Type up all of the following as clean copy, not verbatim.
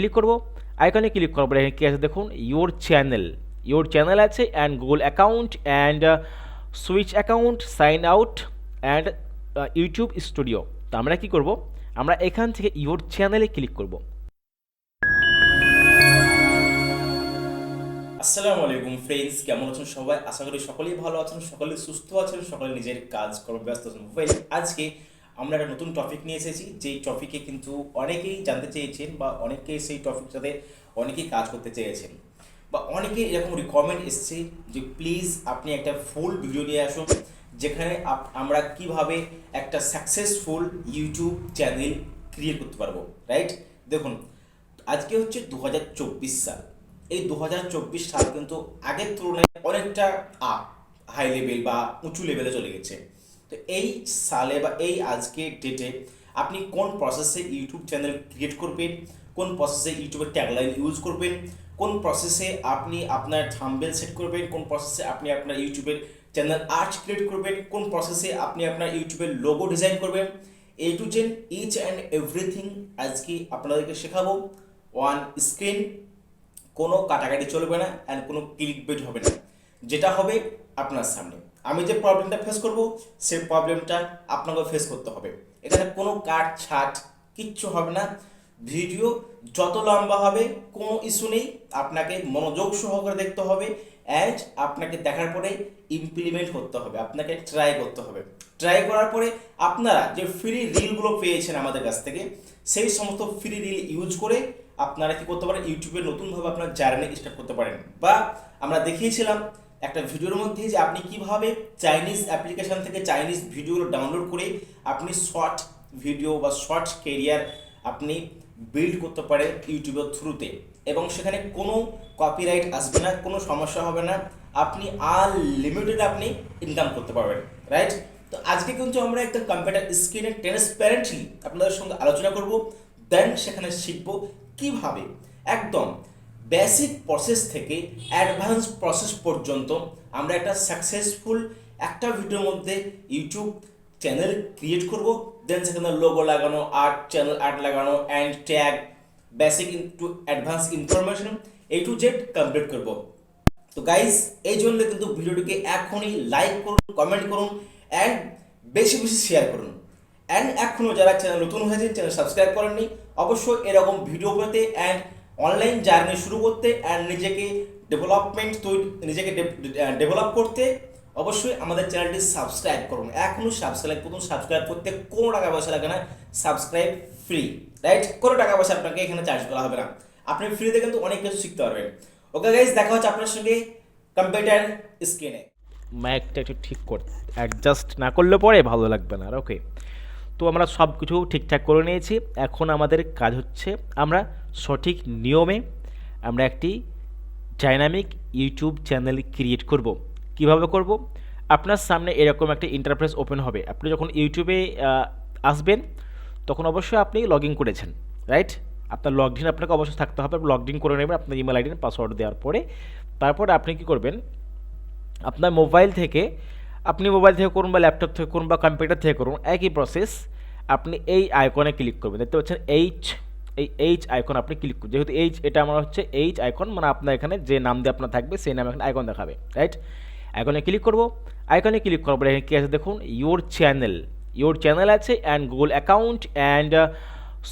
Click করব, আইকনে click করার পরে এখানে কী আছে দেখুন, ইয়োর চ্যানেল আছে and Google account and switch account, sign out and YouTube studio. তো আমরা কী করব, আমরা এখান থেকে ইয়োর চ্যানেলে ক্লিক করব। আসসালামু আলাইকুম ফ্রেন্ডস, কেমন আছেন সবাই? আশা করি সকলেই ভালো আছেন, সকলে সুস্থ আছেন, সকলে নিজের কাজ কর্মে ব্যস্ত আছেন। আজকে আমরা একটা নতুন টপিক নিয়ে এসেছি, যেই টপিকে কিন্তু অনেকেই জানতে চেয়েছেন বা অনেকেই সেই টপিকটাতে সাথে অনেকেই কাজ করতে চেয়েছেন বা অনেকে এরকম রিকমেন্ড এসছে যে প্লিজ আপনি একটা ফুল ভিডিও নিয়ে আসুন, যেখানে আমরা কিভাবে একটা সাকসেসফুল ইউটিউব চ্যানেল ক্রিয়েট করতে পারবো। রাইট, দেখুন আজকে হচ্ছে 2024 সাল। এই 2024 সাল কিন্তু আগের তুলনায় অনেকটা হাই লেভেল বা উঁচু লেভেলে চলে গেছে। তো এই সালে বা এই আজকে ডেটে আপনি কোন প্রসেসে ইউটিউব চ্যানেল ক্রিয়েট করবেন, কোন প্রসেসে ইউটিউবের ট্যাগলাইন ইউজ করবেন, কোন প্রসেসে আপনি আপনার থাম্বনেল সেট করবেন, কোন প্রসেসে আপনি আপনার ইউটিউবের চ্যানেল আর্ট ক্রিয়েট করবেন, কোন প্রসেসে আপনি আপনার ইউটিউবের লোগো ডিজাইন করবেন, A to Z each and everything আজকে আপনাদেরকে শেখাবো ওয়ান স্ক্রিন। কোনো কাটাকাটি চলবে না অ্যান্ড কোনো ক্লিক বেট হবে না, যেটা হবে আপনার সামনে। আমি যে প্রবলেমটা ফেস করব সেই প্রবলেমটা আপনাকে ফেস করতে হবে। এখানে কোনো কাট ছাট কিচ্ছু হবে না। ভিডিও যত লম্বা হবে কোনো ইস্যু নেই, আপনাকে মনোযোগ সহকারে দেখতে হবে অ্যান্ড আপনাকে দেখার পরে ইমপ্লিমেন্ট করতে হবে, আপনাকে ট্রাই করতে হবে। ট্রাই করার পরে আপনারা যে ফ্রি রিলগুলো পেয়েছেন আমাদের কাছ থেকে, সেই সমস্ত ফ্রি রিল ইউজ করে আপনারা কি করতে পারেন, ইউটিউবে নতুনভাবে আপনার জার্নি স্টার্ট করতে পারেন। বা আমরা দেখিয়েছিলাম একটা ভিডিওর মধ্যে যে আপনি কিভাবে চাইনিজ অ্যাপ্লিকেশন থেকে চাইনিজ ভিডিওগুলো ডাউনলোড করে আপনি শর্ট ভিডিও বা শর্ট কেরিয়ার আপনি বিল্ড করতে পারেন ইউটিউবের থ্রুতে, এবং সেখানে কোনো কপিরাইট আসবে না, কোনো সমস্যা হবে না, আপনি আনলিমিটেড আপনি ইনকাম করতে পারবেন। রাইট, তো আজকে কিন্তু আমরা একটা কম্পিউটার স্ক্রিনে ট্রান্সপারেন্টলি আপনাদের সঙ্গে আলোচনা করব, দেন সেখানে শিখব কিভাবে একদম বেসিক প্রসেস থেকে অ্যাডভান্স প্রসেস পর্যন্ত আমরা একটা সাকসেসফুল একটা ভিডিওর মধ্যে ইউটিউব চ্যানেল ক্রিয়েট করব। দেন সেখানে লোগো লাগানো, চ্যানেল আর্ট লাগানো and tag, basic to advance information A to Z complete করব। তো গাইজ এই জন্য কিন্তু ভিডিওটিকে এখনই লাইক করুন, কমেন্ট করুন অ্যান্ড বেশি বেশি শেয়ার করুন। অ্যান্ড এখনও যারা চ্যানেল নতুন হয়েছেন, চ্যানেল সাবস্ক্রাইব করেননি, অবশ্যই এরকম ভিডিও পেতে অ্যান্ড অনলাইন জার্নি শুরু করতে অ্যান্ড নিজেকে ডেভেলপ করতে অবশ্যই আমাদের চ্যানেলটি সাবস্ক্রাইব করুন। এখনও সাবস্ক্রাইব করুন, সাবস্ক্রাইব করতে কোনো টাকা পয়সা লাগে না, সাবস্ক্রাইব ফ্রি। রাইট, কোনো টাকা পয়সা আপনাকে এখানে চার্জ করা হবে না, আপনি ফ্রিতে কিন্তু অনেক কিছু শিখতে পারবেন। ওকে গাইজ, দেখা হচ্ছে আপনার সঙ্গে কম্পিউটার স্ক্রিনে। মাইকটা একটু ঠিক করতে অ্যাডজাস্ট না করলে পরে ভালো লাগবে না। আর ওকে, তো আমরা সব কিছু ঠিকঠাক করে নিয়েছি। এখন আমাদের কাজ হচ্ছে আমরা সঠিক নিয়মে আমরা একটি ডাইনামিক ইউটিউব চ্যানেল ক্রিয়েট করব। কিভাবে করব? আপনার সামনে এরকম একটা ইন্টারফেস ওপেন হবে। আপনি যখন ইউটিউবে আসবেন তখন অবশ্যই আপনি লগ ইন করেছেন। রাইট, আপনার লগ ইন আপনাকে অবশ্যই থাকতে হবে। লগ ইন করে নেবেন আপনার ইমেল আইডি পাসওয়ার্ড দেওয়ার পরে। তারপরে আপনি কি করবেন, আপনার মোবাইল থেকে করুন বা ল্যাপটপ থেকে করুন বা কম্পিউটার থেকে করুন, একই প্রসেস। আপনি এই আইকনে ক্লিক করবেন, দেখতে পাচ্ছেন এইচ আইকন আপনি ক্লিক করুন। যেহেতু এটা আমার হচ্ছে এইচ আইকন, মানে আপনার এখানে যে নাম দিয়ে আপনার থাকবে সেই নামে এখানে আইকন দেখাবে। রাইট, আইকনে ক্লিক করব, আইকনে ক্লিক করার পরে এখানে কী আছে দেখুন, ইয়োর চ্যানেল আছে and Google account and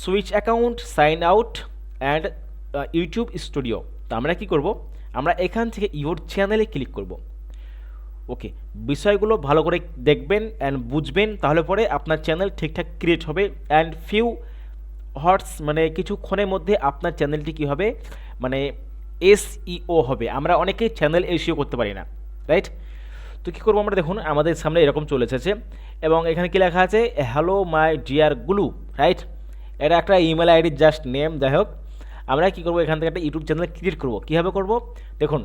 switch account, sign out and YouTube studio. তো আমরা কী করব, আমরা এখান থেকে ইয়োর চ্যানেলে ক্লিক করব। ওকে, বিষয়গুলো ভালো করে দেখবেন অ্যান্ড বুঝবেন, তাহলে পরে আপনার চ্যানেল ঠিকঠাক ক্রিয়েট হবে অ্যান্ড ফিউ হর্স মানে কিছুক্ষণের মধ্যে আপনার চ্যানেলটি কী হবে, মানে এসইও হবে। আমরা অনেকেই চ্যানেল এসইও করতে পারি না। রাইট, তো কী করবো আমরা, দেখুন আমাদের সামনে এরকম চলে এসেছে এবং এখানে কী লেখা আছে, হ্যালো মাই ডিয়ার গুলু। রাইট, এটা একটা ইমেল আইডির জাস্ট নেম। যাই হোক, আমরা কী করবো, এখান থেকে একটা ইউটিউব চ্যানেল ক্রিয়েট করবো। কীভাবে করবো, দেখুন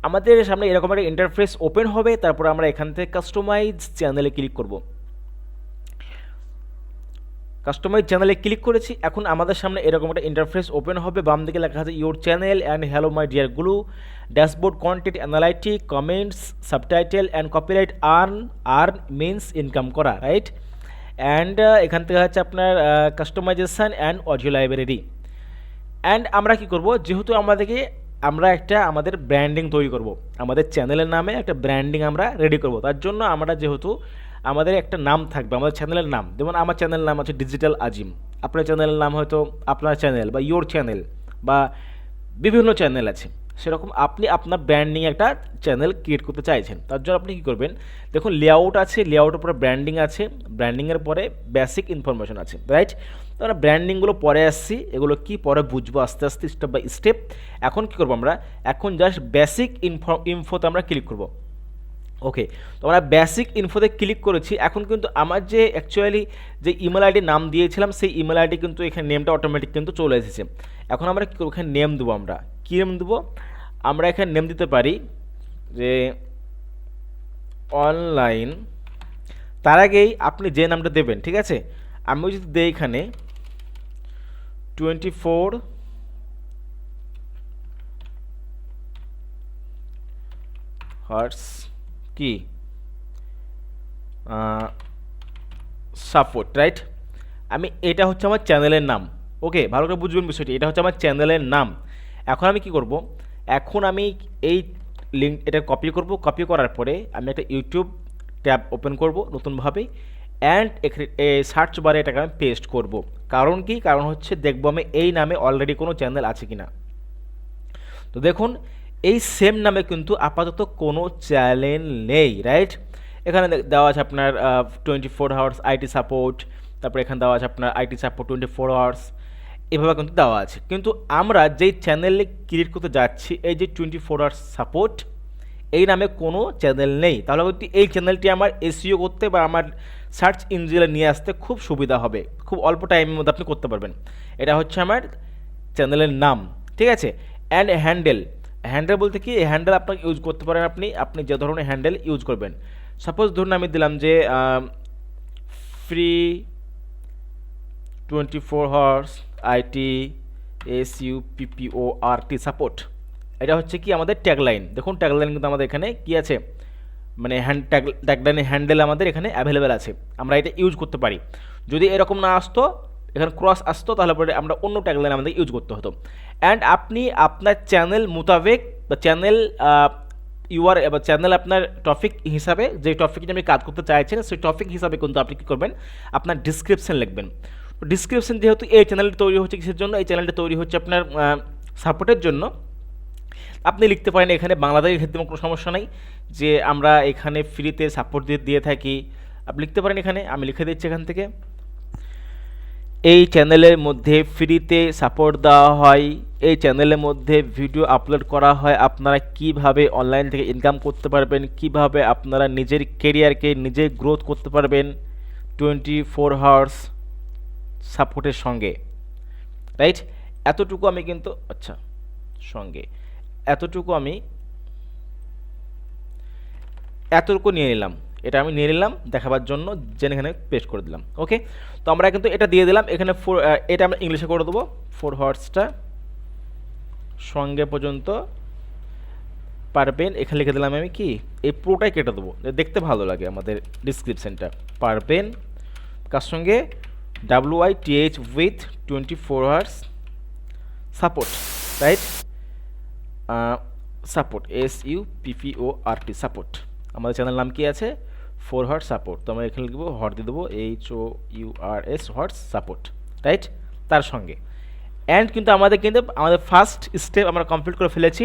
আমাদের সামনে এরকম একটা ইন্টারফেস ওপেন হবে। তারপর আমরা এখান থেকে কাস্টমাইজ চ্যানেলে ক্লিক করব। কাস্টমাইজ চ্যানেলে ক্লিক করেছি। এখন আমাদের সামনে এরকম একটা ইন্টারফেস ওপেন হবে। বাম দিকে লেখা আছে your channel and hello my dear গুলু, dashboard, content analytic, comments, subtitle and copyright, earn means income করা। রাইট, অ্যান্ড এখান থেকে হচ্ছে আপনার customization and audio library. And আমরা কি করব, যেহেতু আমরা একটা আমাদের ব্র্যান্ডিং তৈরি করব, আমাদের চ্যানেলের নামে একটা ব্র্যান্ডিং আমরা রেডি করব। তার জন্য আমরা যেহেতু আমাদের একটা নাম থাকবে, আমাদের চ্যানেলের নাম, যেমন আমার চ্যানেলের নাম আছে ডিজিটাল আজিম, আপনার চ্যানেলের নাম হয়তো আপনার চ্যানেল বা ইয়োর চ্যানেল বা বিভিন্ন চ্যানেল আছে, সেরকম আপনি আপনার ব্র্যান্ডিং একটা চ্যানেল ক্রিয়েট করতে চাইছেন। তার জন্য আপনি কী করবেন, দেখুন লেআউট আছে, লেআউটের পরে ব্র্যান্ডিং আছে, ব্র্যান্ডিংয়ের পরে বেসিক ইনফরমেশন আছে, রাইট? তো আমরা ব্র্যান্ডিংগুলো পরে আসছি, এগুলো কি পরে বুঝবো আস্তে আস্তে স্টেপ বাই স্টেপ। এখন কী করবো আমরা, এখন জাস্ট বেসিক ইনফোতে আমরা ক্লিক করব। ওকে, তো আমরা বেসিক ইনফোতে ক্লিক করেছি। এখন কিন্তু আমার যে অ্যাকচুয়ালি যে ইমেল আইডি নাম দিয়েছিলাম, সেই ইমেল আইডি কিন্তু এখানে নেমটা অটোমেটিক কিন্তু চলে এসেছে। এখন আমরা কী করবো, এখানে নেম দেবো। আমরা কী নেম দেবো, আমরা এখানে নেম দিতে পারি যে অনলাইন, তার আগেই আপনি যে নামটা দেবেন, ঠিক আছে? আমি যদি দেই এখানে 24 হার্টস কি সাপোর্ট, রাইট? আমি এটা হচ্ছে আমার চ্যানেলের নাম। ওকে, ভালো করে বুঝবেন বিষয়টি, এটা হচ্ছে আমার চ্যানেলের নাম। এখন আমি কি করব, এখন আমি এই লিঙ্ক এটা কপি করব, কপি করার পরে আমি একটা ইউটিউব ট্যাব ওপেন করব নতুনভাবে, অ্যান্ড এখানে সার্চ বারে এটাকে আমি পেস্ট করব। কারণ কি, কারণ হচ্ছে দেখবো আমি এই নামে অলরেডি কোনো চ্যানেল আছে কি না। তো দেখুন, এই সেম নামে কিন্তু আপাতত কোনো চ্যানেল নেই, রাইট? এখানে দেওয়া আছে আপনার 24 আওয়ার্স আইটি সাপোর্ট, তারপরে এখানে দেওয়া আছে আপনার আইটি সাপোর্ট 24 আওয়ার্স, এভাবে কিন্তু দেওয়া আছে। কিন্তু আমরা যেই চ্যানেলে ক্রিয়েট করতে যাচ্ছি, এই যে 24 আওয়ার্স সাপোর্ট, এই নামে কোনো চ্যানেল নেই। তাহলে কিন্তু এই চ্যানেলটি আমার এসইও করতে বা আমার সার্চ ইঞ্জিনে নিয়ে আসতে খুব সুবিধা হবে, খুব অল্প টাইমের মধ্যে আপনি করতে পারবেন। এটা হচ্ছে আমার চ্যানেলের নাম, ঠিক আছে? অ্যান্ড হ্যান্ডেল, হ্যান্ডেল বলতে কি, হ্যান্ডেল আপনাকে ইউজ করতে পারেন আপনি যে ধরনের হ্যান্ডেল ইউজ করবেন। সাপোজ ধরুন আমি দিলাম যে free 24 hours IT SUPPORT support, এটা হচ্ছে কি আমাদের ট্যাগলাইন। দেখুন ট্যাগলাইন কিন্তু আমাদের এখানে কি আছে, মানে ট্যাগলাইনের হ্যান্ডেল আমাদের এখানে অ্যাভেলেবেল আছে, আমরা এটা ইউজ করতে পারি। যদি এরকম না আসতো, এখানে ক্রস আসতো, তাহলে পরে আমরা অন্য ট্যাগলাইন আমাদের ইউজ করতে হতো। অ্যান্ড আপনি আপনার চ্যানেল মোতাবেক বা চ্যানেল বা চ্যানেল আপনার টপিক হিসাবে, যে টপিক নিয়ে আপনি কাজ করতে চাইছেন, সেই টপিক হিসাবে কিন্তু আপনি কী করবেন, আপনার ডিসক্রিপশন লিখবেন। ডিসক্রিপশন যেহেতু এই চ্যানেলটি তৈরি হচ্ছে কিসের জন্য, এই চ্যানেলটি তৈরি হচ্ছে আপনার সাপোর্টের জন্য, আপনি লিখতে পারেন এখানে বাংলাদেশের ক্ষেত্রে কোনো সমস্যা নেই, যে আমরা এখানে ফ্রিতে সাপোর্ট দিয়ে থাকি, আপনি লিখতে পারেন এখানে। আমি লিখে দিচ্ছি এখান থেকে, এই চ্যানেলের মধ্যে ফ্রিতে সাপোর্ট দেওয়া হয়, এই চ্যানেলের মধ্যে ভিডিও আপলোড করা হয়, আপনারা কিভাবে অনলাইন থেকে ইনকাম করতে পারবেন, কিভাবে আপনারা নিজের কেরিয়ারকে নিজে গ্রোথ করতে পারবেন 24 হাওয়ার্স সাপোর্টের সঙ্গে, রাইট? এতটুকু আমি কিন্তু সঙ্গে এতটুকু নিয়ে নিলাম, এটা আমি নিয়ে নিলাম দেখাবার জন্য, যেন এখানে পেস্ট করে দিলাম। ওকে, তো আমরা কিন্তু এটা দিয়ে দিলাম এখানে। এটা আমরা ইংলিশে করে দেবো, 4 হাওয়ার্সটা সঙ্গে পর্যন্ত পারবেন, এখানে লিখে দিলাম আমি কি, এই পুরোটাই কেটে দেবো, দেখতে ভালো লাগে আমাদের ডিসক্রিপশানটা। পারবেন কার সঙ্গে, WITH with 24 hours support, right? Support SUPPORT support, আমাদের চ্যানেল নাম কি আছে, 4 হাওয়ার্স সাপোর্ট। তো আমরা এখানে লিখবো, হট দিয়ে দেবো HOURS হাওয়ার্স সাপোর্ট, রাইট? তার সঙ্গে অ্যান্ড কিন্তু আমাদের ফার্স্ট স্টেপ আমরা কমপ্লিট করে ফেলেছি।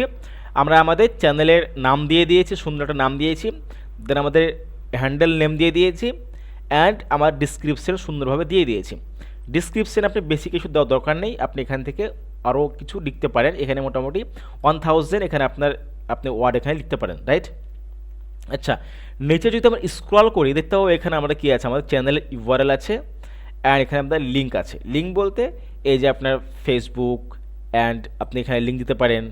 আমরা আমাদের চ্যানেলের নাম দিয়ে দিয়েছি, সুন্দর একটা নাম দিয়েছি, দেন আমাদের হ্যান্ডেল নেম দিয়ে দিয়েছি, অ্যান্ড আমার ডিসক্রিপশন সুন্দরভাবে দিয়ে দিয়েছি। ডিসক্রিপশন আপনি বেশি কিছু দেওয়ার দরকার নেই, আপনি এখান থেকে আরও কিছু লিখতে পারেন। এখানে মোটামুটি 1000 এখানে আপনি ওয়ার্ড এখানে লিখতে পারেন, রাইট? আচ্ছা, নিচে যদি আমরা স্ক্রল করি দেখতে পাবো এখানে আমাদের কী আছে, আমাদের চ্যানেলের URL আছে, অ্যান্ড এখানে আমাদের লিঙ্ক আছে। লিঙ্ক বলতে এই যে আপনার ফেসবুক, অ্যান্ড আপনি এখানে লিঙ্ক দিতে পারেন,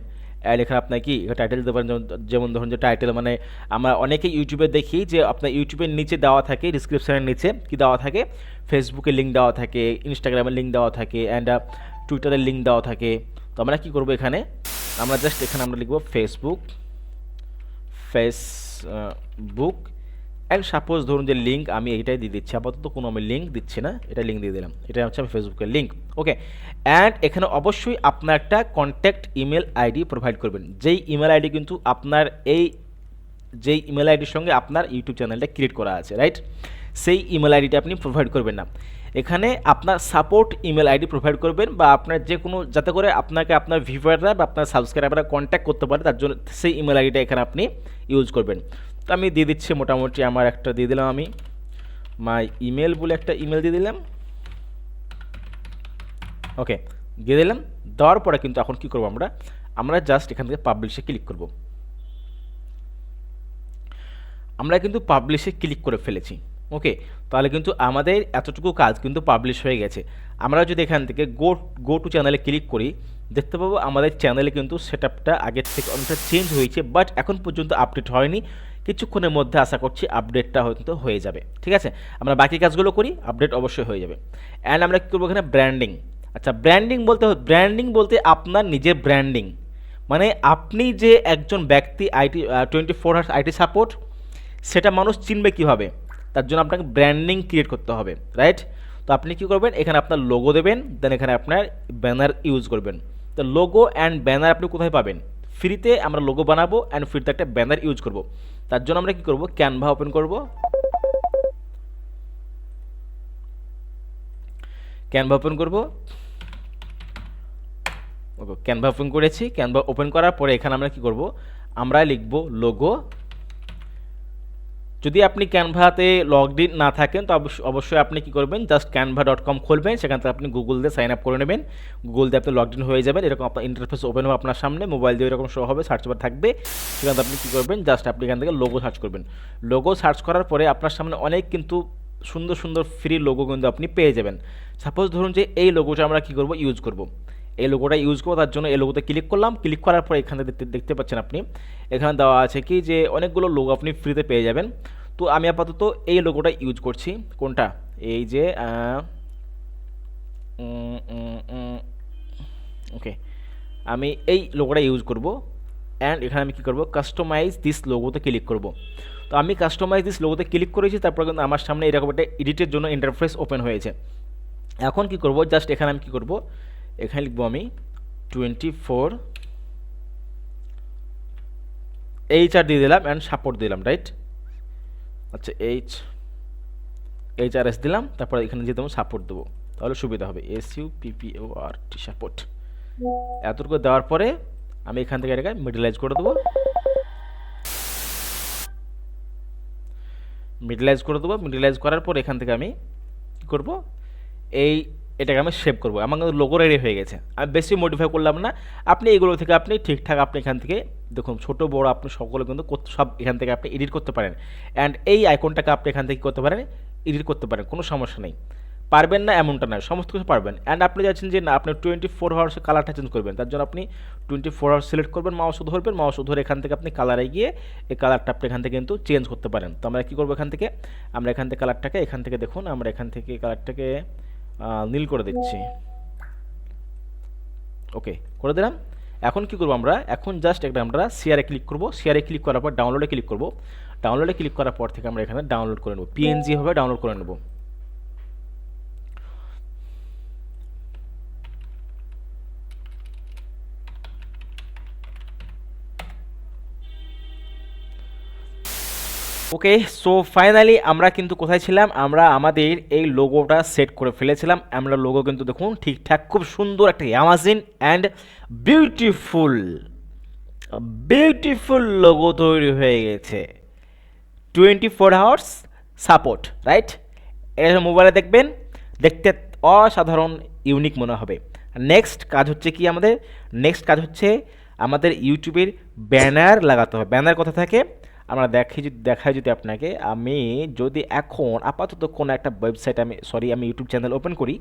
অ্যান্ড এখানে আপনার কি টাইটেল দিতে পারেন, যেমন ধরুন যে টাইটেল, মানে আমরা অনেকেই ইউটিউবে দেখি যে আপনার ইউটিউবের নিচে দেওয়া থাকে, ডিসক্রিপশানের নিচে কি দেওয়া থাকে, ফেসবুকের লিঙ্ক দেওয়া থাকে, ইনস্টাগ্রামের লিঙ্ক দেওয়া থাকে, অ্যান্ড টুইটারের লিঙ্ক দেওয়া থাকে। তো আমরা কী করবো, এখানে আমরা জাস্ট এখানে আমরা লিখবো ফেসবুক অ্যান্ড সাপোজ ধরুন যে লিঙ্ক আমি এইটাই দিয়ে দিচ্ছি, আপাতত কোনো আমি লিঙ্ক দিচ্ছি না, এটা লিঙ্ক দিয়ে দিলাম, এটা হচ্ছে আমি ফেসবুকের লিঙ্ক। ওকে, অ্যান্ড এখানে অবশ্যই আপনার একটা কন্ট্যাক্ট ইমেল আইডি প্রোভাইড করবেন, যেই ইমেল আইডি কিন্তু আপনার যেই ইমেল আইডির সঙ্গে আপনার ইউটিউব চ্যানেলটা ক্রিয়েট করা আছে, রাইট, সেই ইমেল আইডিটা আপনি প্রোভাইড করবেন না, এখানে আপনার সাপোর্ট ইমেল আইডি প্রোভাইড করবেন, বা আপনার যে কোনো, যাতে করে আপনাকে আপনার ভিউয়াররা বা আপনার সাবস্ক্রাইবাররা কন্ট্যাক্ট করতে পারে, তার জন্য সেই ইমেল আইডিটা এখানে আপনি ইউজ করবেন। তো আমি দিয়ে দিচ্ছি, মোটামুটি আমার একটা দিয়ে দিলাম, আমি মাই ইমেল বলে একটা ইমেল দিয়ে দিলাম। ওকে, দিয়ে দিলাম। দেওয়ার পরে কিন্তু এখন কী করবো, আমরা জাস্ট এখান থেকে পাবলিশে ক্লিক করব। আমরা কিন্তু পাবলিশে ক্লিক করে ফেলেছি। ওকে, তাহলে কিন্তু আমাদের এতটুকু কাজ কিন্তু পাবলিশ হয়ে গেছে। আমরা যদি এখান থেকে গো টু চ্যানেলে ক্লিক করি, দেখতে পাবো আমাদের চ্যানেলে কিন্তু সেটআপটা আগের থেকে অনেকটা চেঞ্জ হয়েছে, বাট এখন পর্যন্ত আপডেট হয়নি। কিছুক্ষণের মধ্যে আশা করছি আপডেটটা হয়তো হয়ে যাবে। ঠিক আছে, আমরা বাকি কাজগুলো করি, আপডেট অবশ্যই হয়ে যাবে। অ্যান্ড আমরা কী করবো এখানে, ব্র্যান্ডিং। আচ্ছা, ব্র্যান্ডিং বলতে আপনার নিজের ব্র্যান্ডিং, মানে আপনি যে একজন ব্যক্তি আইটি 24 আওয়ার্স আইটি সাপোর্ট, সেটা মানুষ চিনবে কীভাবে, তার জন্য আপনাকে ব্র্যান্ডিং ক্রিয়েট করতে হবে, রাইট। তো আপনি কী করবেন, এখানে আপনার লোগো দেবেন, দেন এখানে আপনার ব্যানার ইউজ করবেন। তো লোগো অ্যান্ড ব্যানার আপনি কোথায় পাবেন, ফ্রিতে আমরা লোগো বানাবো অ্যান্ড ফ্রিতে একটা ব্যানার ইউজ করব। তার জন্য আমরা কী করব, ক্যানভা ওপেন করব। ক্যানভা ওপেন করব। ওকে, ক্যানভা ওপেন করেছি। ক্যানভা ওপেন করার পরে এখানে আমরা কী করব, আমরা লিখব লোগো। যদি আপনি ক্যানভাতে লগড ইন না থাকেন তো অবশ্যই আপনি কী করবেন, জাস্ট canva.com খুলবেন, সেখান থেকে আপনি গুগল দিয়ে সাইন আপ করে নেবেন, গুগল দিয়ে আপনি লগড ইন হয়ে যাবেন। এরকম আপনার ইন্টারফেস ওপেন হবে আপনার সামনে, মোবাইল দিয়ে এরকম শো হবে, সার্চ বার থাকবে, সেখান থেকে আপনি কী করবেন, জাস্ট আপনি এখান থেকে লোগো সার্চ করবেন। লোগো সার্চ করার পরে আপনার সামনে অনেক কিন্তু সুন্দর সুন্দর ফ্রি লোগো কিন্তু আপনি পেয়ে যাবেন। সাপোজ ধরুন যে এই লোগোটা আমরা কী করব, ইউজ করব, এই লোগোটা ইউজ করবো, তার জন্য এই লোগোতে ক্লিক করলাম। ক্লিক করার পরে এখানে দেখতে পাচ্ছেন আপনি, এখানে দেওয়া আছে কি যে অনেকগুলো লোগো আপনি ফ্রিতে পেয়ে যাবেন। তো আমি আপাতত এই লোগোটা ইউজ করছি। কোনটা, এই যে ওকে, আমি এই লোগোটা ইউজ করব। অ্যান্ড এখানে আমি কী করব, কাস্টমাইজ দিস লোগোতে ক্লিক করব। তো আমি কাস্টমাইজ দিস লোগোতে ক্লিক করেছি, তারপর কিন্তু আমার সামনে এরকম একটা এডিটের জন্য ইন্টারফেস ওপেন হয়েছে। এখন কি করব, জাস্ট এখানে আমি কী করব, এখানে লিখব আমি 24 HR দিয়ে দিলাম অ্যান্ড সাপোর্ট দিলাম, রাইট। আচ্ছা, HRS দিলাম, তারপর এখানে যে দেবো সাপোর্ট দেবো, তাহলে সুবিধা হবে, SUPPORT সাপোর্ট। এতটুকু দেওয়ার পরে আমি এখান থেকে এটাকে মিডলাইজ করে দেবো। মিডলাইজ করার পর এখান থেকে আমি কী করবো, এটাকে আমি সেভ করবো। আমার কিন্তু লোগো রেডি হয়ে গেছে, আমি বেশি মডিফাই করলাম না। আপনি এগুলো থেকে আপনি ঠিকঠাক আপনি এখান থেকে দেখুন, ছোটো বড়ো আপনি সকলে কিন্তু সব এখান থেকে আপনি এডিট করতে পারেন। অ্যান্ড এই আইকনটাকে আপনি এখান থেকে করতে পারেন, এডিট করতে পারেন, কোনো সমস্যা নেই। পারবেন না এমনটা নয়, সমস্ত কিছু পারবেন। অ্যান্ড আপনি চাচ্ছেন যে না আপনি 24 আওয়ার্সে কালারটা চেঞ্জ করবেন, তার জন্য আপনি 24 আওয়ার্স সিলেক্ট করবেন, মাউস ধরবেন, মাউস ধরে এখান থেকে আপনি কালারে গিয়ে এই কালারটা আপনি এখান থেকে কিন্তু চেঞ্জ করতে পারেন। তো আমরা কী করবো, আমরা এখান থেকে কালারটাকে এখান থেকে দেখুন, আমরা এখান থেকে কালারটাকে নীল করে দিচ্ছি। ওকে, করে দিলাম। এখন কি করব, এখন জাস্ট একটা আমরা শেয়ারে ক্লিক করব। শেয়ারে ক্লিক করার পর ডাউনলোডে ক্লিক করব। ডাউনলোডে ক্লিক করার পর থেকে আমরা এখানে ডাউনলোড করে নেব, PNG হবে, ডাউনলোড করে নেব। ওকে, সো ফাইনালি আমরা কিন্তু কোথায় ছিলাম, আমরা আমাদের এই লোগোটা সেট করে ফেলেছিলাম। আমরা লোগো কিন্তু দেখুন ঠিকঠাক খুব সুন্দর একটা অ্যামাজিং অ্যান্ড বিউটিফুল লোগো তৈরি হয়ে গেছে। 24 আওয়ার্স সাপোর্ট, রাইট। এটা মোবাইলে দেখবেন, দেখতে অসাধারণ ইউনিক মনে হবে। নেক্সট কাজ হচ্ছে কি, আমাদের ইউটিউবের ব্যানার লাগাতে হবে। ব্যানার কথা থাকে আমরা দেখাই যদি আপনাকে, আমি যদি এখন আপাতত কোনো একটা ওয়েবসাইট আমি ইউটিউব চ্যানেল ওপেন করি,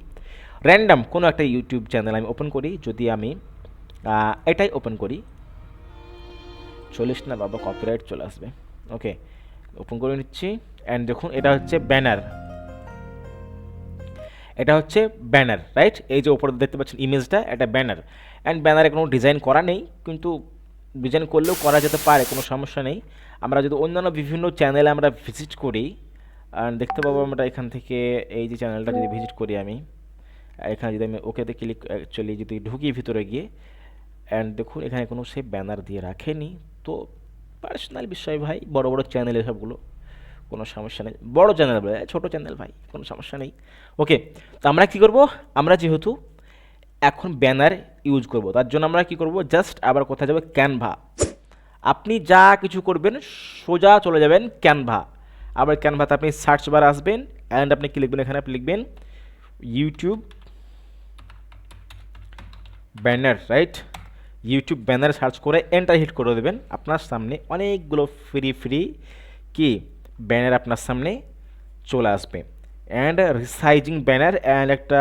র্যান্ডাম কোনো একটা ইউটিউব চ্যানেল আমি ওপেন করি, যদি আমি এটাই ওপেন করি, চলিস না বাবা, কপিরাইট চলে আসবে। ওকে, ওপেন করে নিচ্ছি। অ্যান্ড দেখুন এটা হচ্ছে ব্যানার, রাইট। এই যে উপরে দেখতে পাচ্ছেন ইমেজটা, এটা ব্যানার। অ্যান্ড ব্যানারে কোনো ডিজাইন করা নেই, কিন্তু ডিজাইন করলেও করা যেতে পারে, কোনো সমস্যা নেই। আমরা যদি অন্যান্য বিভিন্ন চ্যানেলে আমরা ভিজিট করি, আর দেখতে পাবো আমরা এখান থেকে এই যে চ্যানেলটা যদি ভিজিট করি আমি, এখানে যদি আমি ওকেতে ক্লিক অ্যাকচুয়ালি যদি ঢুকি ভিতরে গিয়ে, অ্যান্ড দেখুন এখানে কোনো সে ব্যানার দিয়ে রাখেনি। তো পার্সোনাল বিষয় ভাই, বড় বড় চ্যানেল এসবগুলো, কোনো সমস্যা নেই। বড় চ্যানেল ভাই, ছোটো চ্যানেল ভাই, কোনো সমস্যা নেই। ওকে, তো আমরা কী করব, আমরা যেহেতু এখন ব্যানার ইউজ করব, তার জন্য আমরা কি করব, জাস্ট আবার কোথায় যাবে, ক্যানভা। আপনি যা কিছু করবেন সোজা চলে যাবেন ক্যানভা। আবার ক্যানভাতে আপনি সার্চ বার আসবেন, অ্যান্ড আপনি কি লিখবেন, এখানে আপনি লিখবেন YouTube banner, right? YouTube banner search করে এন্টার হিট করে দেবেন। আপনার সামনে অনেকগুলো ফ্রি ফ্রি কি ব্যানার আপনার সামনে চলে আসবে, অ্যান্ড রিসাইজিং ব্যানার অ্যান্ড একটা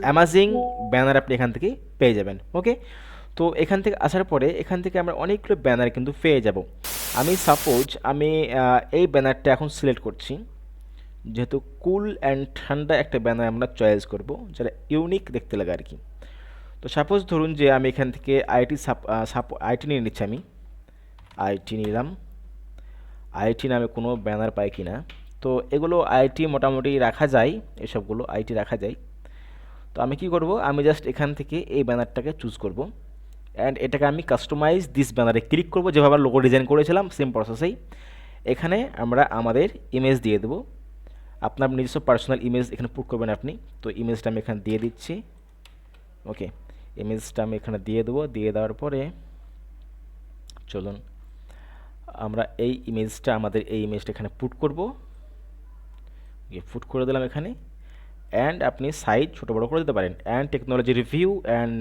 অ্যামাজিং ব্যানার আপনি এখান থেকে পেয়ে যাবেন। ওকে, তো এখান থেকে আসার পরে এখান থেকে আমরা অনেকগুলো ব্যানার কিন্তু পেয়ে যাব। আমি সাপোজ আমি এই ব্যানারটা এখন সিলেক্ট করছি, যেহেতু কুল অ্যান্ড ঠান্ডা একটা ব্যানার আমরা চয়েস করব, যেটা ইউনিক দেখতে লাগে আর কি। তো সাপোজ ধরুন যে আমি এখান থেকে আইটি নিয়ে নিচ্ছি, আমি আইটি নিলাম। আইটি নামে কোনো ব্যানার পাই কি না, তো এগুলো আইটি মোটামুটি রাখা যায়, এসবগুলো আইটি রাখা যায়। তো আমি কি করব, আমি জাস্ট এখান থেকে এই ব্যানারটাকে চুজ করব, অ্যান্ড এটাকে আমি কাস্টমাইজ দিস ব্যানারে ক্লিক করব, যেভাবে লোগো ডিজাইন করেছিলাম সেম প্রসেসেই। এখানে আমরা আমাদের ইমেজ দিয়ে দেবো, আপনার নিজস্ব পার্সোনাল ইমেজ এখানে পুট করবেন আপনি। তো ইমেজটা আমি এখানে দিয়ে দিচ্ছি। ওকে, ইমেজটা আমি এখানে দিয়ে দেবো, দিয়ে দেওয়ার পরে চলুন আমরা এই ইমেজটা এই ইমেজটা এখানে পুট করব। পুট করে দিলাম এখানে, অ্যান্ড আপনি সাইজ ছোটো বড়ো করে দিতে পারেন। And technology review and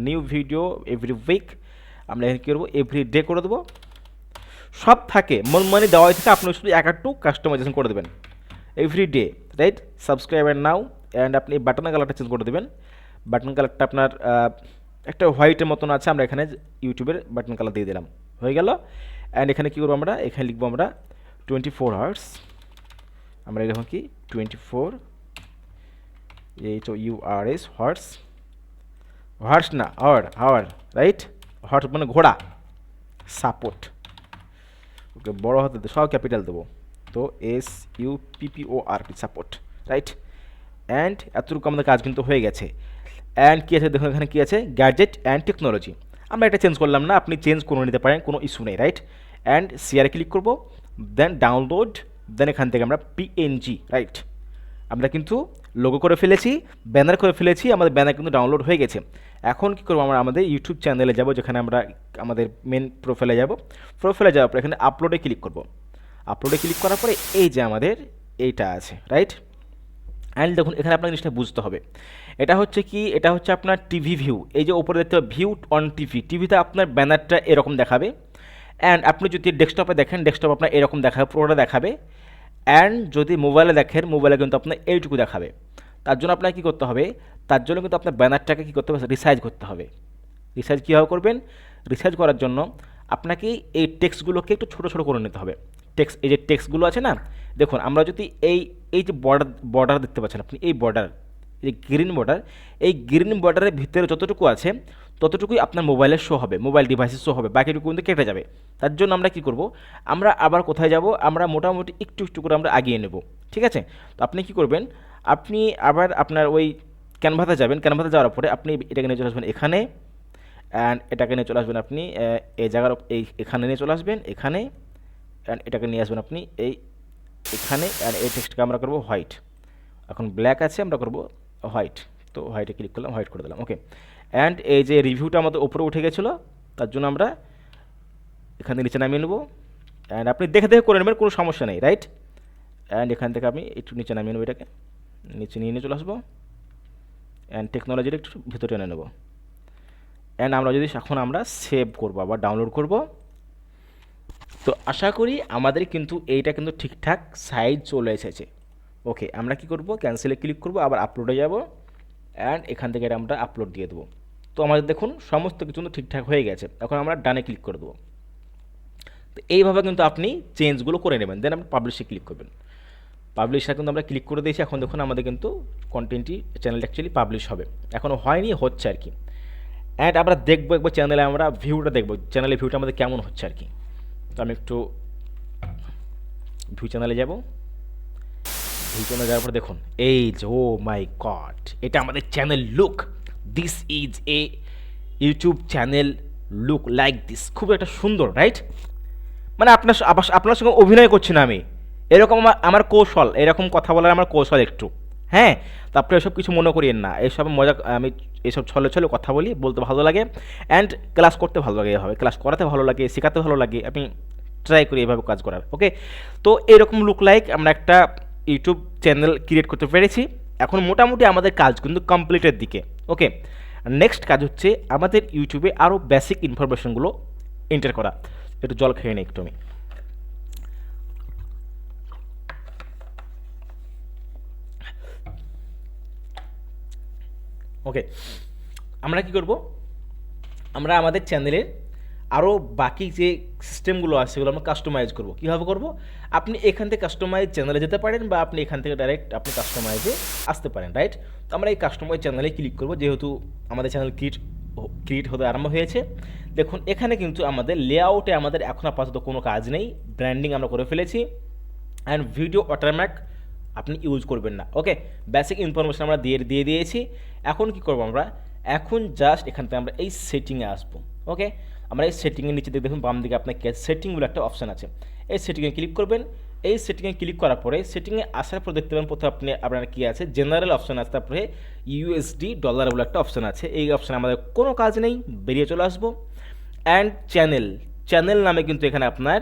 new video every week, আমরা এখানে কী করবো, এভরি ডে করে দেবো। সব থাকে মনমানি দেওয়াই থাকে, আপনি শুধু একটু কাস্টমাইজেশন করে দেবেন every day, right? Subscriber now, and আপনি বাটন কালারটা চেঞ্জ করে দেবেন। বাটন কালারটা আপনার একটা হোয়াইটের মতন আছে, আমরা এখানে ইউটিউবের বাটন কালার দিয়ে দিলাম, হয়ে গেল। অ্যান্ড এখানে কী করবো, আমরা এখানে লিখবো আমরা 24 আওয়ার্স, আমরা এরকম কি 24 HOURS হর্স, হর্স না হাওয়ার, রাইট? হর্স মানে ঘোড়া, সাপোর্ট। ওকে, বড় হাতে সব ক্যাপিটাল দেবো, তো SUPPORT সাপোর্ট, রাইট? অ্যান্ড এতটুকু আমাদের কাজ কিন্তু হয়ে গেছে। অ্যান্ড কী আছে দেখুন, এখানে কী আছে, গ্যাজেট অ্যান্ড টেকনোলজি। আমরা এটা চেঞ্জ করলাম না, আপনি চেঞ্জ করে নিতে পারেন, কোনো ইস্যু নেই, রাইট? অ্যান্ড শেয়ারে ক্লিক করবো, দেন ডাউনলোড, দেন এখান থেকে আমরা PNG, রাইট? আমরা কিন্তু লোগো করে ফেলেছি, ব্যানার করে ফেলেছি, আমাদের ব্যানার কিন্তু ডাউনলোড হয়ে গেছে। এখন কী করবো, আমরা আমাদের ইউটিউব চ্যানেলে যাব, যেখানে আমরা আমাদের মেন প্রোফাইলে যাব। প্রোফাইলে যাওয়ার পর এখানে আপলোডে ক্লিক করব। আপলোডে ক্লিক করার পরে এই যে আমাদের এইটা আছে, রাইট? অ্যান্ড দেখুন এখানে আপনার জিনিসটা বুঝতে হবে, এটা হচ্ছে কি, এটা হচ্ছে আপনার টিভি ভিউ। এই যে ওপরে দেখতে হবে ভিউ অন টিভি, টিভিতে আপনার ব্যানারটা এরকম দেখাবে। অ্যান্ড আপনি যদি ডেস্কটপে দেখেন, ডেস্কটপ আপনার এরকম দেখাবে, পুরোটা দেখাবে। অ্যান্ড যদি মোবাইলে দেখেন, মোবাইলে কিন্তু আপনার এইটুকু দেখাবে। তার জন্য আপনার কী করতে হবে, তার জন্য কিন্তু আপনার ব্যানারটাকে কী করতে হবে, রিসাইজ করতে হবে। রিসাইজ কীভাবে করবেন, রিসাইজ করার জন্য আপনাকে এই টেক্সটগুলোকে একটু ছোটো ছোটো করে নিতে হবে। এই যে টেক্সটগুলো আছে না, দেখুন আমরা যদি এই যে বর্ডার দেখতে পাচ্ছেন আপনি, এই বর্ডার, এই গ্রিন বর্ডার, এই গ্রিন বর্ডারের ভিতরে যতটুকু আছে ততটুকুই আপনার মোবাইলে শো হবে, মোবাইল ডিভাইসে শো হবে, বাকিটুকু কিন্তু কেটে যাবে। তার জন্য আমরা কি করব, আমরা আবার কোথায় যাব, আমরা মোটামুটি একটু একটু করে আমরা আগিয়ে নেব, ঠিক আছে? তো আপনি কি করবেন, আপনি আবার আপনার ওই ক্যানভাতে যাবেন, ক্যানভাতে যাওয়ার পরে আপনি এটাকে নিয়ে চলে আসবেন এখানে, অ্যান্ড এটাকে নিয়ে চলে আসবেন আপনি এই জায়গার এখানে নিয়ে চলে আসবেন এখানে, অ্যান্ড এটাকে নিয়ে আসবেন আপনি এখানে, অ্যান্ড এই টেক্সটকে আমরা করবো হোয়াইট। এখন ব্ল্যাক আছে, আমরা করবো হোয়াইট। তো হোয়াইটে ক্লিক করলাম, হোয়াইট করে দিলাম, ওকে। অ্যান্ড এই যে রিভিউটা আমাদের উপরে উঠে গেছিলো, তার জন্য আমরা এখান থেকে নিচে নামিয়ে নেবো, অ্যান্ড আপনি দেখে দেখে করে নেবেন, কোনো সমস্যা নেই, রাইট? অ্যান্ড এখান থেকে আমি একটু নিচে নামিয়ে নেবো, এটাকে নিচে নিয়ে চলে আসবো, অ্যান্ড টেকনোলজিটা একটু ভিতরে এনে নেবো। অ্যান্ড আমরা যদি এখন আমরা সেভ করবো, আবার ডাউনলোড করব, তো আশা করি আমাদের কিন্তু এইটা কিন্তু ঠিকঠাক সাইজ চলে এসেছে। ওকে, আমরা কি করব, ক্যান্সেলে ক্লিক করব, আবার আপলোডে যাব, অ্যান্ড এখান থেকে এটা আমরা আপলোড দিয়ে দেবো। তো আমাদের দেখুন সমস্ত কিছু কিন্তু ঠিকঠাক হয়ে গেছে। এখন আমরা ডানে ক্লিক করে দেবো। তো এইভাবে কিন্তু আপনি চেঞ্জগুলো করে নেবেন, দেন আপনি পাবলিশে ক্লিক করবেন। পাবলিশে কিন্তু আমরা ক্লিক করে দিয়েছি, এখন দেখুন আমাদের কিন্তু কন্টেন্টটি চ্যানেলটা অ্যাকচুয়ালি পাবলিশ হবে, এখনও হয়নি, হচ্ছে আর কি। অ্যান্ড আমরা দেখবো একবার চ্যানেলে, আমরা ভিউটা দেখবো চ্যানেলে ভিউটা আমাদের কেমন হচ্ছে আর কি। তো আমি একটু ভিউ চ্যানেলে যাব। ভিউ চ্যানেলে যাওয়ার পর দেখুন এই যে, ও মাই গড, এটা আমাদের channel look. This is a YouTube channel look like this. খুব একটা সুন্দর, রাইট? মানে আপনার সঙ্গে অভিনয় করছি না আমি, এরকম আমার কৌশল, এরকম কথা বলার আমার কৌশল একটু। হ্যাঁ, তো আপনি এসব কিছু মনে করিয়েন না, এসব মজা, আমি এসব ছলে ছলে কথা বলি, বলতে ভালো লাগে অ্যান্ড ক্লাস করতে ভালো লাগে, এভাবে ক্লাস করাতে ভালো লাগে, শেখাতে ভালো লাগে, আমি ট্রাই করি এভাবে কাজ করার। ওকে, তো এরকম লুক লাইক আমরা একটা ইউটিউব চ্যানেল ক্রিয়েট করতে পেরেছি। এখন মোটামুটি আমাদের কাজ কিন্তু কমপ্লিটের দিকে। ওকে, নেক্সট কাজ হচ্ছে আমাদের ইউটিউবে আরও বেসিক ইনফরমেশনগুলো এন্টার করা। একটু জল খেয়ে নিই একটু আমি। ওকে, আমরা কি করব, আমরা আমাদের চ্যানেলের আরও বাকি যে সিস্টেমগুলো আছে সেগুলো আমরা কাস্টমাইজ করব। কীভাবে করব? আপনি এখান থেকে কাস্টমাইজ চ্যানেলে যেতে পারেন, বা আপনি এখান থেকে ডাইরেক্ট আপনি কাস্টমাইজে আসতে পারেন, রাইট? তো আমরা এই কাস্টমাইজ চ্যানেলে ক্লিক করব, যেহেতু আমাদের চ্যানেল ক্রিয়েট হতে আরম্ভ হয়েছে। দেখুন এখানে কিন্তু আমাদের লেআউটে আমাদের এখন আপাতত কোনো কাজ নেই, ব্র্যান্ডিং আমরা করে ফেলেছি অ্যান্ড ভিডিও ওয়াটারমার্ক আপনি ইউজ করবেন না। ওকে, বেসিক ইনফরমেশন আমরা দিয়ে দিয়েছি। এখন কি করব আমরা, এখন জাস্ট এখান থেকে আমরা এই সেটিংয়ে আসবো। ওকে, আমরা এই সেটিংয়ের নিচে দেখুন বাম দিকে আপনার সেটিং বলে একটা অপশান আছে, এই সেটিংয়ে ক্লিক করবেন। এই সেটিংয়ে ক্লিক করার পরে সেটিংয়ে আসার পর দেখতে পাবেন প্রথমে আপনার কী আছে, জেনারেল অপশান আছে, তারপরে ইউএসডি ডলার বলে একটা অপশান আছে। এই অপশানে আমাদের কোনো কাজ নেই, বেরিয়ে চলে আসবো। অ্যান্ড চ্যানেল নামে কিন্তু এখানে আপনার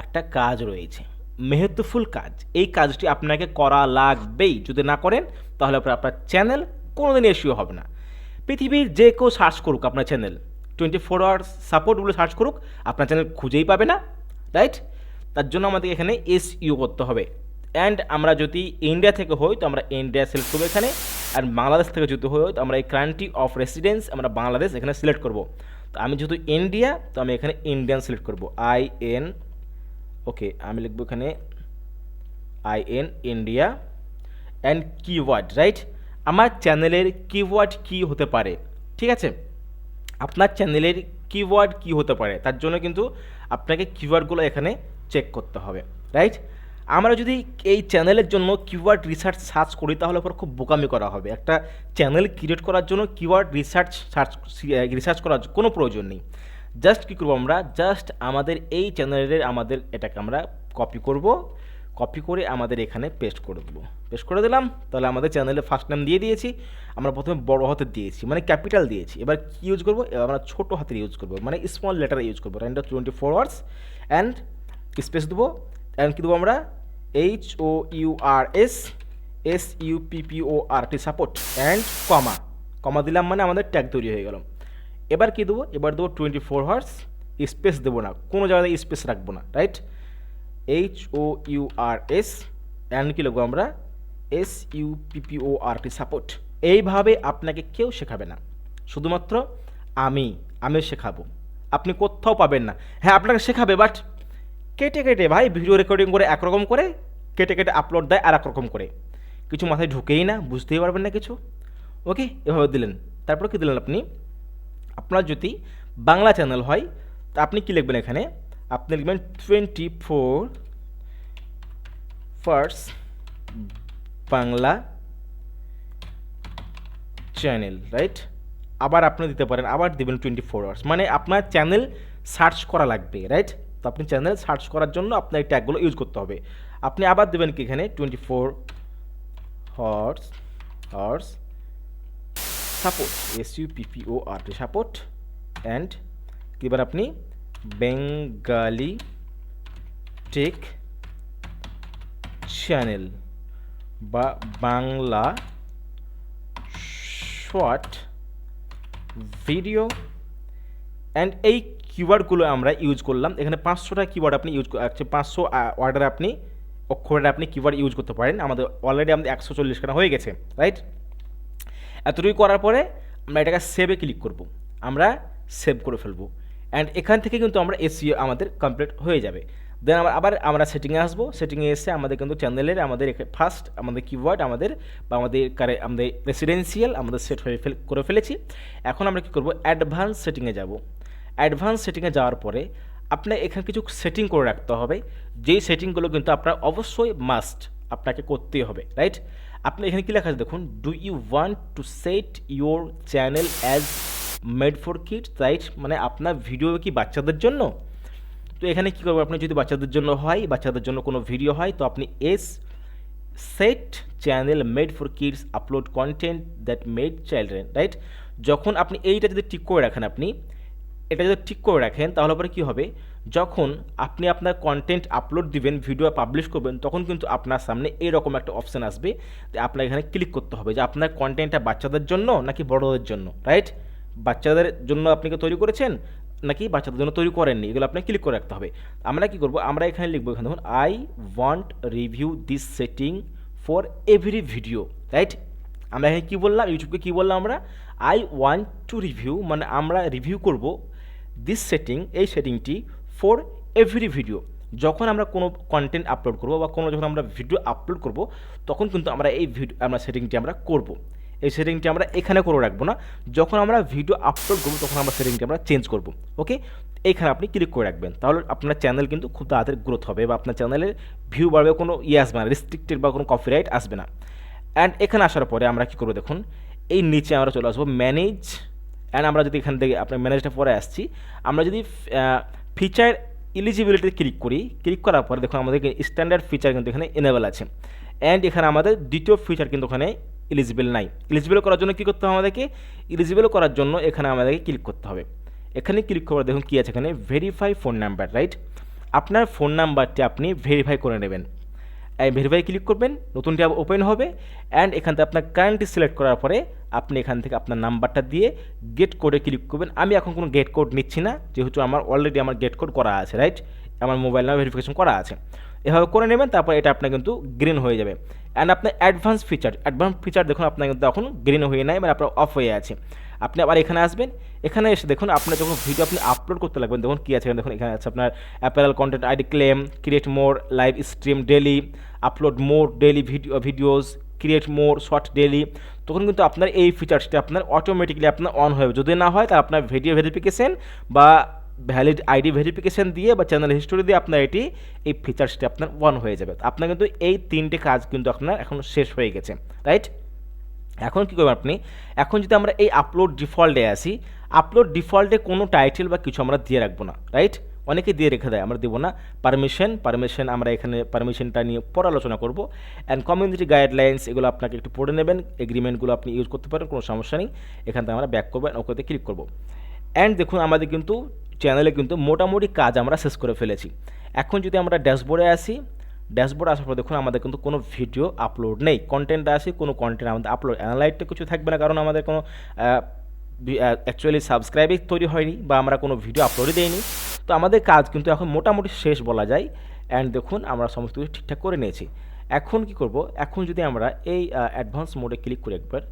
একটা কাজ রয়েছে, মেহেরতুফুল কাজ। এই কাজটি আপনাকে করা লাগবেই, যদি না করেন তাহলে আপনার চ্যানেল কোনোদিন ইস্যু হবে না। পৃথিবীর যে কেউ সার্চ করুক আপনার চ্যানেল, 24 আওয়ার্স সাপোর্ট বলে সার্চ করুক, আপনার চ্যানেল খুঁজেই পাবে না, রাইট? তার জন্য আমাদের এখানে এসইও করতে হবে। অ্যান্ড আমরা যদি ইন্ডিয়া থেকে হই তো আমরা ইন্ডিয়া সিলেক্ট করবো এখানে, আর বাংলাদেশ থেকে যদি হই তো আমরা এই কান্ট্রি অফ রেসিডেন্স আমরা বাংলাদেশ এখানে সিলেক্ট করব। তো আমি যেহেতু ইন্ডিয়া, তো আমি এখানে ইন্ডিয়ান সিলেক্ট করব, IN। ওকে, আমি লিখবো এখানে IN India and keyword, right? আমার চ্যানেলের কিওয়ার্ড কী হতে পারে, ঠিক আছে? আপনার চ্যানেলের কিওয়ার্ড কী হতে পারে, তার জন্য কিন্তু আপনাকে কিওয়ার্ডগুলো এখানে চেক করতে হবে, রাইট? আমরা যদি এই চ্যানেলের জন্য কিওয়ার্ড রিসার্চ সার্চ করি তাহলে পর খুব বোকামি করা হবে। একটা চ্যানেল ক্রিয়েট করার জন্য কিওয়ার্ড রিসার্চ করার কোনো প্রয়োজন নেই। জাস্ট কী করবো আমরা, জাস্ট আমাদের এই চ্যানেলের আমাদের এটাকে আমরা কপি করব, কপি করে আমাদের এখানে পেস্ট করে দেবো। পেস্ট করে দিলাম, তাহলে আমাদের চ্যানেলে ফার্স্ট নাম দিয়ে দিয়েছি, আমরা প্রথমে বড় হাতের দিয়েছি মানে ক্যাপিটাল দিয়েছি। এবার কী ইউজ করবো, এবার আমরা ছোটো হাতের ইউজ করবো মানে স্মল লেটার ইউজ করবো। র্যান্ডার 24 আওয়ার্স অ্যান্ড স্পেস দেবো, অ্যান্ড কী দেবো আমরা, HOURSSUPPORT সাপোর্ট অ্যান্ড কমা দিলাম, মানে আমাদের ট্যাগ তৈরি হয়ে গেল। এবার কী দেবো, এবার দেবো 24 আওয়ার্স, স্পেস দেবো না, কোনো জায়গায় স্পেস রাখবো না, রাইট? HOURS অ্যান্ড কী লিখবো আমরা, SUPPORT সাপোর্ট। এইভাবে আপনাকে কেউ শেখাবে না, শুধুমাত্র আমি শেখাবো, আপনি কোথাও পাবেন না। হ্যাঁ, আপনাকে শেখাবে, বাট কেটে ভাই, ভিডিও রেকর্ডিং করে একরকম করে, কেটে আপলোড দেয় আর একরকম করে, কিছু মাথায় ঢুকেই না, বুঝতেই পারবেন না কিছু। ওকে, এভাবে দিলেন। তারপর কী দিলেন আপনি, আপনার যদি বাংলা চ্যানেল হয় তা আপনি কী লিখবেন এখানে, আপনি লিখবেন 24 ফার্স্ট বাংলা চ্যানেল, রাইট? আবার আপনি দিতে পারেন, আবার দেবেন 24 আওয়ার্স, মানে আপনার চ্যানেল সার্চ করা লাগবে, রাইট? তো আপনি চ্যানেল সার্চ করার জন্য আপনার এই ট্যাগগুলো ইউজ করতে হবে। আপনি আবার দেবেন কি এখানে 24 hours support, SUPPORT support and এবার আপনি বেঙ্গালি টেক চ্যানেল বা বাংলা শর্ট ভিডিও অ্যান্ড এই কিওয়ার্ডগুলো আমরা ইউজ করলাম। এখানে 500টা কিওয়ার্ড আপনি ইউজ 500 ওয়ার্ডের আপনি অক্ষরে আপনি কিওয়ার্ড ইউজ করতে পারেন। আমাদের অলরেডি আমাদের 140 খানা হয়ে গেছে, রাইট? এতটুকু করার পরে আমরা এটাকে সেভে ক্লিক করব, আমরা সেভ করে ফেলবো অ্যান্ড এখান থেকে কিন্তু আমরা SEO আমাদের কমপ্লিট হয়ে যাবে। দেন আবার আমরা সেটিংয়ে আসবো, সেটিংয়ে এসে আমাদের কিন্তু চ্যানেলের আমাদের ফার্স্ট আমাদের কিওয়ার্ড আমাদের বা আমাদের রেসিডেন্সিয়াল আমাদের সেট করে ফেলেছি। এখন আমরা কী করবো, অ্যাডভান্স সেটিংয়ে যাব। অ্যাডভান্স সেটিংয়ে যাওয়ার পরে আপনার এখানে কিছু সেটিং করে রাখতে হবে, যেই সেটিংগুলো কিন্তু আপনার অবশ্যই মাস্ট আপনাকে করতেই হবে, রাইট? আপনি এখানে কী লেখা আছে দেখুন, do you want to set your channel as made for kids, right? মানে আপনার ভিডিও কি বাচ্চাদের জন্য? তো এখানে কী করবো, আপনি যদি বাচ্চাদের জন্য হয়, বাচ্চাদের জন্য কোনো ভিডিও হয়, তো আপনি set channel made for kids upload content that made children, right? যখন আপনি এইটা যদি ঠিক করে রাখেন, আপনি এটা যদি ঠিক করে রাখেন, তাহলে পরে কী হবে, যখন আপনি আপনার কন্টেন্ট আপলোড দিবেন, ভিডিও পাবলিশ করবেন, তখন কিন্তু আপনার সামনে এরকম একটা অপশান আসবে যে আপনার এখানে ক্লিক করতে হবে যে আপনার কন্টেন্টটা বাচ্চাদের জন্য নাকি বড়দের জন্য, রাইট? বাচ্চাদের জন্য আপনি কি তৈরি করেছেন নাকি বাচ্চাদের জন্য তৈরি করেননি, এগুলো আপনাকে ক্লিক করে রাখতে হবে। আমরা কি করব, আমরা এখানে লিখবো, এখানে দেখুন, I want review this setting for every video, right? আমরা এখানে কী বললাম, ইউটিউবকে কী বললাম, আমরা আই ওয়ান্ট টু রিভিউ, মানে আমরা রিভিউ করব দিস সেটিং, এই সেটিংটি ফর এভরি ভিডিও। যখন আমরা কোনো কন্টেন্ট আপলোড করব বা যখন আমরা ভিডিও আপলোড করব, তখন কিন্তু আমরা এই আমরা সেটিংটি আমরা করব। এই সেটিংটি আমরা এখানে করে রাখবো না, যখন আমরা ভিডিও আপলোড করবো তখন আমরা সেটিংটি আমরা চেঞ্জ করব। ওকে, এইখানে আপনি ক্লিক করে রাখবেন, তাহলে আপনার চ্যানেল কিন্তু খুব তাড়াতাড়ি গ্রোথ হবে বা আপনার চ্যানেলের ভিউ বাড়বে, কোনো আসবে না, রেস্ট্রিক্টেড বা কোনো কপিরাইট আসবে না। অ্যান্ড এখানে আসার পরে আমরা কী করবো দেখুন, এই নিচে আমরা চলে আসবো ম্যানেজ। অ্যান্ড আমরা যদি এখান থেকে আপনার ম্যানেজটা পরে আসছি, আমরা যদি ফিচার এলিজিবিলিটি ক্লিক করি, ক্লিক করার পরে দেখুন আমাদের স্ট্যান্ডার্ড ফিচার কিন্তু এখানে এনেবল আছে। অ্যান্ড এখানে আমাদের দ্বিতীয় ফিচার কিন্তু ওখানে এলিজিবল নাই। এলিজিবল করার জন্য কী করতে হবে আমাদেরকে, এলিজিবল করার জন্য এখানে আমাদেরকে ক্লিক করতে হবে। এখানে ক্লিক করে দেখুন কী আছে, এখানে ভেরিফাই ফোন নাম্বার, রাইট? আপনার ফোন নাম্বারটি আপনি ভেরিফাই করে নেবেন। এই ভেরিফাই ক্লিক করবেন, নতুন ট্যাব ওপেন হবে। অ্যান্ড এখান থেকে আপনার কারেন্টটি সিলেক্ট করার পরে আপনি এখান থেকে আপনার নাম্বারটা দিয়ে গেট কোডে ক্লিক করবেন। আমি এখন কোনো গেট কোড নিচ্ছি না, যেহেতু আমার অলরেডি আমার গেট কোড করা আছে, রাইট? আমার মোবাইল নাম্বার ভেরিফিকেশন করা আছে। এভাবে করে নেবেন, তারপর এটা আপনার কিন্তু গ্রিন হয়ে যাবে। অ্যান্ড আপনার অ্যাডভান্স ফিচার দেখুন আপনার কিন্তু এখন গ্রিন হয়ে নেয়, মানে আপনার অফ হয়ে আছে। আপনি আবার এখানে আসবেন, এখানে এসে দেখুন আপনার যখন ভিডিও আপনি আপলোড করতে লাগবেন, দেখুন কী আছে দেখুন, এখানে আছে আপনার apparel content ID claim, create মোর লাইভ স্ট্রিম ডেলি, আপলোড মোর ডেলি ভিডিওস, ক্রিয়েট মোর শর্ট ডেলি। তখন কিন্তু আপনার এই ফিচার্সটা আপনার অটোমেটিক্যালি আপনার অন হয়ে যাবে। যদি না হয় তাহলে আপনার ভিডিও ভেরিফিকেশন বা ভ্যালিড আইডি ভেরিফিকেশন দিয়ে বা চ্যানেল হিস্টোরি দিয়ে আপনার এই ফিচার্সটি আপনার অন হয়ে যাবে। আপনার কিন্তু এই তিনটে কাজ কিন্তু আপনার এখন শেষ হয়ে গেছে, রাইট? এখন কী করবেন আপনি, এখন যদি আমরা এই আপলোড ডিফল্টে আসি, আপলোড ডিফল্টে কোনো টাইটেল বা কিছু আমরা দিয়ে রাখবো না, রাইট? অনেকে দিয়ে রেখে দেয়, আমরা দেবো না। পারমিশন আমরা এখানে পারমিশনটা নিয়ে পরে আলোচনা করবো। অ্যান্ড কমিউনিটি গাইডলাইন্স, এগুলো আপনাকে একটু পড়ে নেবেন, এগ্রিমেন্টগুলো আপনি ইউজ করতে পারেন, কোনো সমস্যা নেই। এখান থেকে আমরা ব্যাক করবো, ওকেতে ক্লিক করবো। অ্যান্ড দেখুন আমাদের কিন্তু চ্যানেলে কিন্তু মোটামুটি কাজ আমরা শেষ করে ফেলেছি। এখন যদি আমরা ড্যাশবোর্ডে আসি, ড্যাশবোর্ড আসার পর দেখুন আমাদের কিন্তু কোনো ভিডিও আপলোড নেই, কন্টেন্ট আসি কোনো কন্টেন্ট আমাদের আপলোড অ্যানালাইটটা কিছু থাকবে না, কারণ আমাদের কোনো অ্যাকচুয়ালি সাবস্ক্রাইবই তৈরি হয়নি বা আমরা কোনো ভিডিও আপলোডই দেইনি। তো আমাদের কাজ কিন্তু এখন মোটামুটি শেষ বলা যায়। অ্যান্ড দেখুন আমরা সমস্ত কিছু ঠিকঠাক করে নিয়েছি। এখন কি করব, এখন যদি আমরা এই অ্যাডভান্স মোডে ক্লিক করি একবার,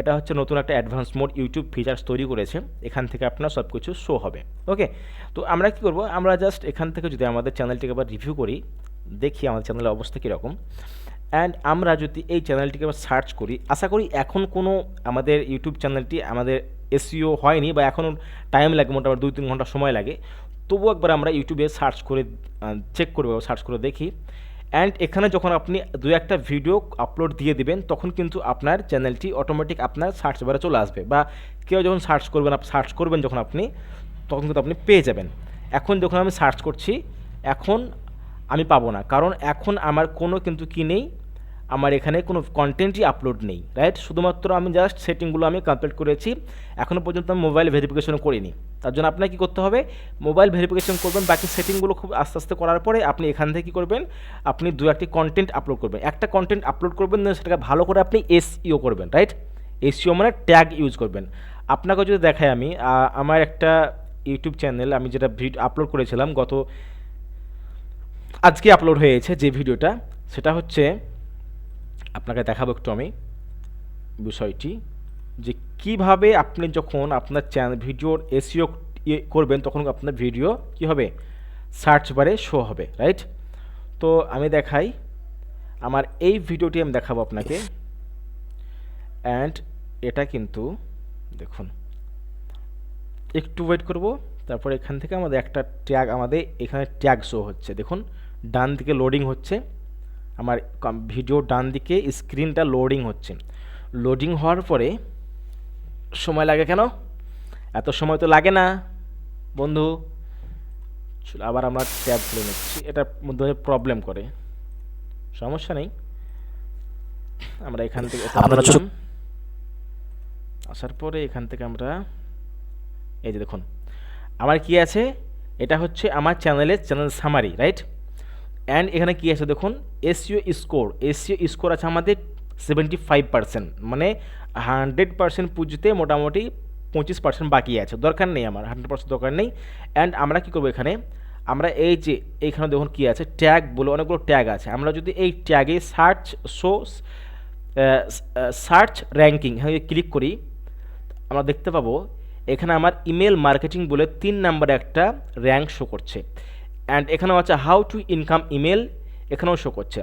এটা হচ্ছে নতুন একটা অ্যাডভান্স মোড ইউটিউব ফিচার্স তৈরি করেছে, এখান থেকে আপনার সব কিছু শো হবে। ওকে, তো আমরা কি করব, আমরা জাস্ট এখান থেকে যদি আমাদের চ্যানেলটিকে আবার রিভিউ করি, দেখি আমাদের চ্যানেলের অবস্থা কীরকম। অ্যান্ড আমরা যদি এই চ্যানেলটিকে আবার সার্চ করি, আশা করি এখন কোনো আমাদের ইউটিউব চ্যানেলটি আমাদের এসইও হয়নি বা এখনও টাইম লাগে, মোটামুটি 2-3 ঘন্টা সময় লাগে। তবুও একবার আমরা ইউটিউবে সার্চ করে চেক করবো, সার্চ করে দেখি। অ্যান্ড এখানে যখন আপনি 2-1টা ভিডিও আপলোড দিয়ে দিবেন, তখন কিন্তু আপনার চ্যানেলটি অটোমেটিক আপনার সার্চ বারে চলে আসবে, বা কেউ যখন সার্চ করবেন যখন আপনি, তখন কিন্তু আপনি পেয়ে যাবেন। এখন যখন আমি সার্চ করছি, এখন আমি পাবো না, কারণ এখন আমার কোনো কিন্তু কি নেই, আমার এখানে কোনো কন্টেন্টই আপলোড নেই, রাইট? শুধুমাত্র আমি জাস্ট সেটিংগুলো আমি কমপ্লিট করেছি, এখনও পর্যন্ত আমি মোবাইল ভেরিফিকেশনও করিনি। তার জন্য আপনাকে কী করতে হবে, মোবাইল ভেরিফিকেশন করবেন, বাকি সেটিংগুলো খুব আস্তে আস্তে করার পরে আপনি এখান থেকে কী করবেন, আপনি 2-1টি কন্টেন্ট আপলোড করবেন, একটা কন্টেন্ট আপলোড করবেন, সেটাকে ভালো করে আপনি এসইও করবেন, রাইট? এসইও মানে ট্যাগ ইউজ করবেন। আপনাকে যদি দেখাই আমি, আমার একটা ইউটিউব চ্যানেল আমি যেটা ভিডিও আপলোড করেছিলাম আজকে আপলোড হয়েছে যে ভিডিওটা, সেটা হচ্ছে আপনাকে দেখাবো একটু আমি বিষয়টি, যে কিভাবে আপনি যখন আপনার চ্যানেল ভিডিওর এসইও করবেন, তখন আপনার ভিডিও কি হবে, সার্চ বারে শো হবে, রাইট? তো আমি দেখাই, আমার এই ভিডিওটি আমি দেখাবো আপনাকে। অ্যান্ড এটা কিন্তু দেখুন, একটু ওয়েট করব, তারপর এখান থেকে আমাদের একটা ট্যাগ, আমাদের এখানে ট্যাগ শো হচ্ছে, দেখুন ডান দিকে লোডিং হচ্ছে, আমার ভিডিও ডান দিকে স্ক্রিনটা লোডিং হচ্ছে। লোডিং হওয়ার পরে সময় লাগে কেন? এত সময় তো লাগে না বন্ধু। আবার আমরা ট্যাব খুলে নিচ্ছি, এটার মধ্যে প্রবলেম করে, সমস্যা নেই। আমরা এখান থেকে আসার পরে এখান থেকে আমরা এই যে দেখুন আমার কি আছে, এটা হচ্ছে আমার চ্যানেল সামারি, রাইট? অ্যান্ড এখানে কি আছে দেখুন, এসইও স্কোর আছে আমাদের 75%, মানে 100% পুঁজতে মোটামুটি 25% বাকি আছে, দরকার নেই আমার, 100% দরকার নেই। অ্যান্ড আমরা কী করবো এখানে, আমরা এই যে এইখানে দেখুন কী আছে, ট্যাগ বলে অনেকগুলো ট্যাগ আছে, আমরা যদি এই ট্যাগে সার্চ র্যাঙ্কিং ক্লিক করি, আমরা দেখতে পাবো এখানে আমার ইমেল মার্কেটিং বলে 3 নম্বরে একটা র্যাঙ্ক শো করছে। অ্যান্ড এখানেও আছে হাউ টু ইনকাম ইমেল, এখানেও শো করছে।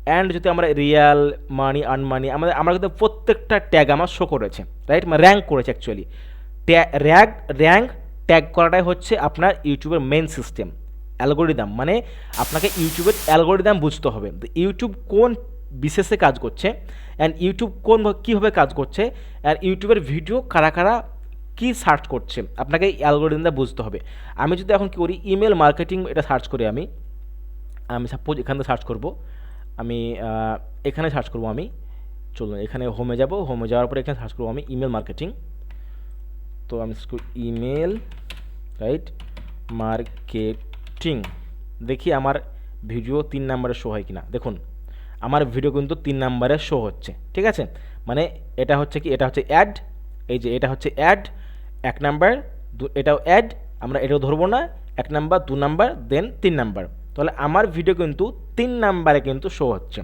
অ্যান্ড যদি আমরা রিয়াল মানি, আনমানি, আমরা কিন্তু প্রত্যেকটা ট্যাগ আমার শো করেছে, রাইট? মানে র্যাঙ্ক করেছে অ্যাকচুয়ালি। র্যাঙ্ক ট্যাগ করাটাই হচ্ছে আপনার ইউটিউবের মেন সিস্টেম, অ্যালগোরিদম। মানে আপনাকে ইউটিউবের অ্যালগোরিদম বুঝতে হবে, ইউটিউব কোন বিশেষে কাজ করছে, অ্যান্ড ইউটিউব কীভাবে কাজ করছে, আর ইউটিউবের ভিডিও কারা কারা কী সার্চ করছে, আপনাকে এই অ্যালগোরিদমটা বুঝতে হবে। আমি যদি এখন কী করি, ইমেল মার্কেটিং এটা সার্চ করি, আমি সাপোজ এখান থেকে সার্চ করব, আমি এখানে সার্চ করব, আমি চলুন এখানে হোমে যাব, হোমে যাওয়ার পরে এখানে সার্চ করব আমি ইমেল মার্কেটিং। তো আমি ইমেল, রাইট, মার্কেটিং, দেখি আমার ভিডিও 3 নম্বরে শো হয় কিনা। দেখুন আমার ভিডিও কিন্তু 3 নম্বরে শো হচ্ছে, ঠিক আছে? মানে এটা হচ্ছে কি, এটা হচ্ছে অ্যাড, এই যে এটা হচ্ছে অ্যাড 1 নাম্বার, এটাও অ্যাড, আমরা এটাও ধরবো না, 1 নাম্বার, 2 নাম্বার, দেন 3 নাম্বার। তাহলে আমার ভিডিও কিন্তু 3 নাম্বারে কিন্তু শো হচ্ছে।